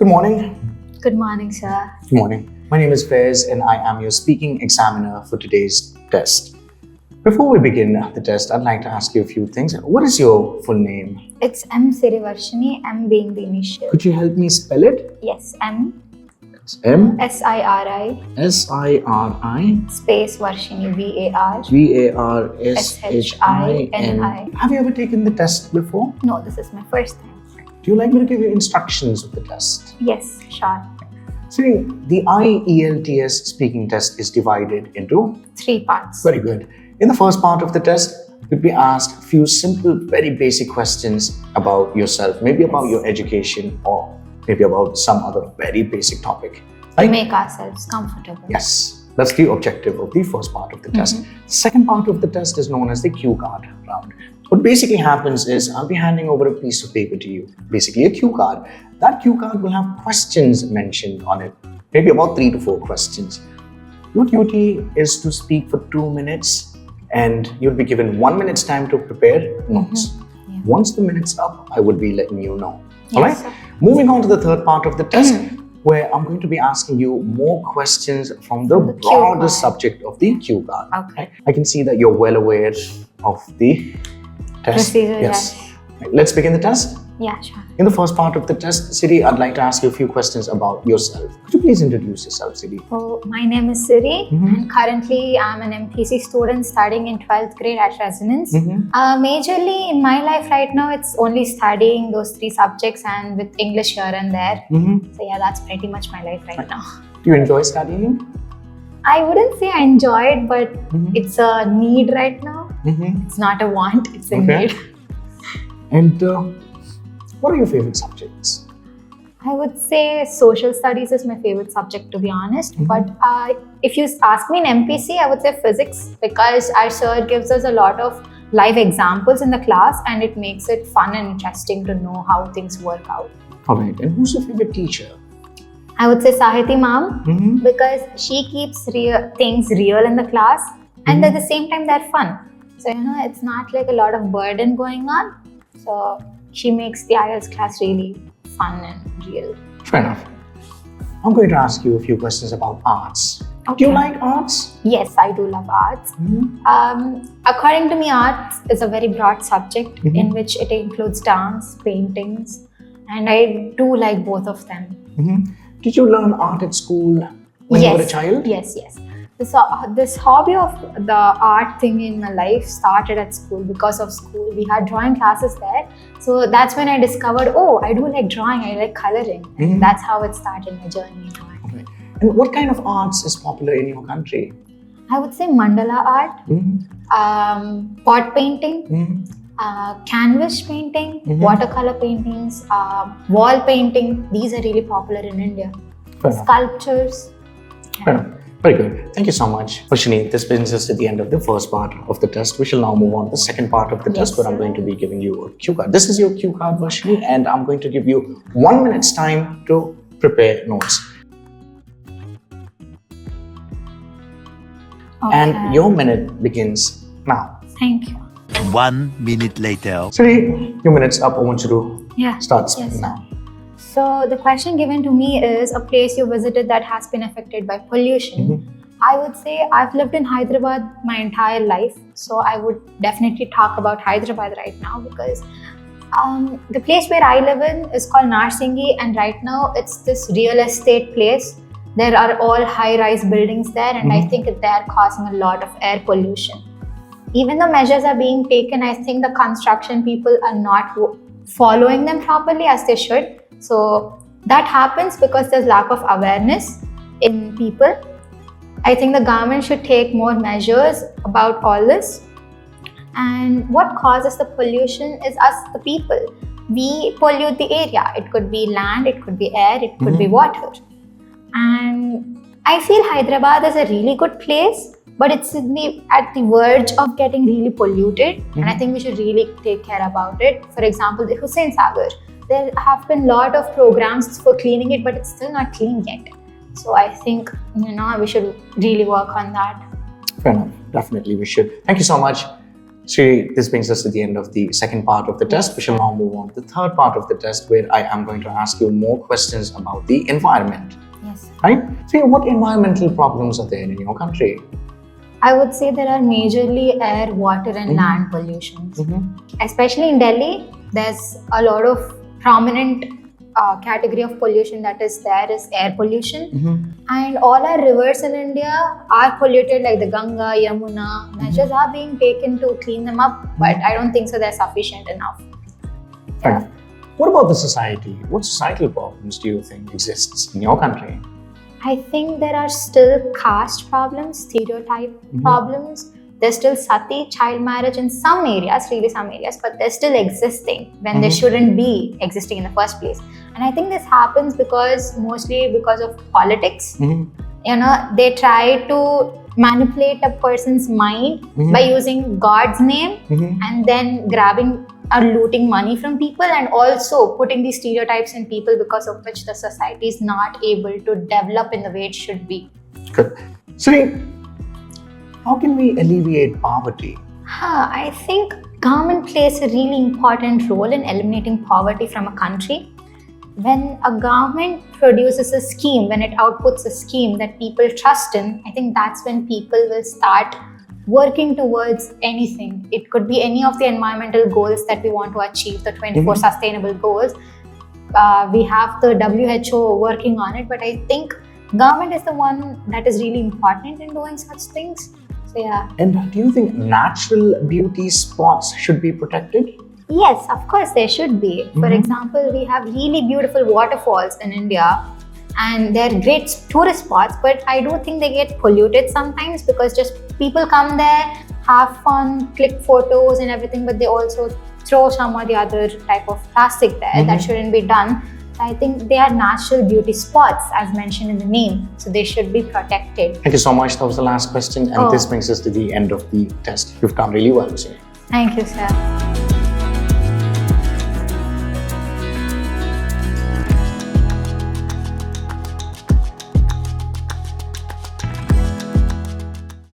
Good morning. Good morning, sir. Good morning. My name is Faiz and I am your speaking examiner for today's test. Before we begin the test, I'd like to ask you a few things. What is your full name? It's M. Sirivarshini, M being the initial. Could you help me spell it? Yes, M. It's M. S-I-R-I. S-I-R-I. Space Varshini, V-A-R. V-A-R-S-H-I-N-I. Have you ever taken the test before? No, this is my first time. Do you like me to give you instructions of the test? Yes, sure. See, the IELTS speaking test is divided into 3 parts. Very good. In the first part of the test, you'll be asked a few simple, very basic questions about yourself, maybe about your education or maybe about some other very basic topic. To make ourselves comfortable. Yes, that's the objective of the first part of the test. The second part of the test is known as the cue card round. What basically happens is I'll be handing over a piece of paper to you, basically a cue card. That cue card will have questions mentioned on it, maybe about 3 to 4 questions. Your duty is to speak for 2 minutes and you'll be given 1 minute's time to prepare notes. Yeah. Once the minute's up, I will be letting you know. Yes, All right? sir. Moving on to the third part of the test, where I'm going to be asking you more questions from the cue broader card. subject of the cue card. Okay. I can see that you're well aware of the test. Procedure, yes. Right, let's begin the test. Yeah, sure. In the first part of the test, Siri, I'd like to ask you a few questions about yourself. Could you please introduce yourself, Siri? So, my name is Siri and currently I'm an MPC student studying in 12th grade at Resonance. Majorly in my life right now, it's only studying those 3 subjects and with English here and there. So yeah, that's pretty much my life right now. Do you enjoy studying? I wouldn't say I enjoy it, but it's a need right now. It's not a want, it's a need. And what are your favorite subjects? I would say social studies is my favorite subject, to be honest. But if you ask me in MPC, I would say physics, because our sir gives us a lot of live examples in the class and it makes it fun and interesting to know how things work out. All right. And who's your favorite teacher? I would say Sahiti ma'am, because she keeps things real in the class and at the same time they're fun. So, it's not like a lot of burden going on. So, she makes the IELTS class really fun and real. Fair enough. I'm going to ask you a few questions about arts. Okay. Do you like arts? Yes, I do love arts. According to me, arts is a very broad subject in which it includes dance, paintings, and I do like both of them. Did you learn art at school when you were a child? Yes. This hobby of the art thing in my life started at school. Because of school, we had drawing classes there. So that's when I discovered, I do like drawing, I like coloring. And that's how it started my journey. Okay. And what kind of arts is popular in your country? I would say mandala art, pot painting, canvas painting, watercolor paintings, wall painting. These are really popular in India. Sculptures. Fair enough. Very good. Thank you so much. Varshini, this brings us to the end of the first part of the test. We shall now move on to the second part of the test where I'm going to be giving you a cue card. This is your cue card, Varshini, and I'm going to give you 1 minute's time to prepare notes. Okay. And your minute begins now. Thank you. 1 minute later. Siri, your minute's up. I want you to start speaking now. So the question given to me is a place you visited that has been affected by pollution. I would say I've lived in Hyderabad my entire life. So I would definitely talk about Hyderabad right now because the place where I live in is called Narsingi, and right now it's this real estate place. There are all high-rise buildings there, and I think they're causing a lot of air pollution. Even though measures are being taken, I think the construction people are not following them properly as they should. So that happens because there's lack of awareness in people. I think the government should take more measures about all this. And what causes the pollution is us, the people. We pollute the area. It could be land, it could be air, it could be water. And I feel Hyderabad is a really good place, but it's at the verge of getting really polluted. And I think we should really take care about it. For example, the Hussain Sagar. There have been a lot of programs for cleaning it, but it's still not clean yet. So I think, we should really work on that. Fair enough. Definitely we should. Thank you so much. So this brings us to the end of the second part of the test. We shall now move on to the third part of the test, where I am going to ask you more questions about the environment. Yes. Right? So what environmental problems are there in your country? I would say there are majorly air, water, and land pollutions. Especially in Delhi, there's a lot of prominent category of pollution that is there is air pollution. And all our rivers in India are polluted, like the Ganga, Yamuna. Measures are being taken to clean them up, but I don't think so they're sufficient enough. Right. What about the society? What societal problems do you think exists in your country? I think there are still caste problems, stereotype problems. There's still sati, child marriage in some areas, really some areas, but they're still existing when they shouldn't be existing in the first place. And I think this happens mostly because of politics. They try to manipulate a person's mind by using God's name and then grabbing or looting money from people, and also putting these stereotypes in people, because of which the society is not able to develop in the way it should be. Good. So, how can we alleviate poverty? I think government plays a really important role in eliminating poverty from a country. When a government produces a scheme, when it outputs a scheme that people trust in, I think that's when people will start working towards anything. It could be any of the environmental goals that we want to achieve, the 24 sustainable goals. We have the WHO working on it, but I think government is the one that is really important in doing such things. So yeah. And do you think natural beauty spots should be protected? Yes, of course there should be. For example, we have really beautiful waterfalls in India, and they're great tourist spots, but I do think they get polluted sometimes, because just people come there, have fun, click photos and everything, but they also throw some or the other type of plastic there that shouldn't be done. I think they are natural beauty spots, as mentioned in the name, so they should be protected. Thank you so much. That was the last question, and this brings us to the end of the test. You've done really well, Krishe. Thank you, sir.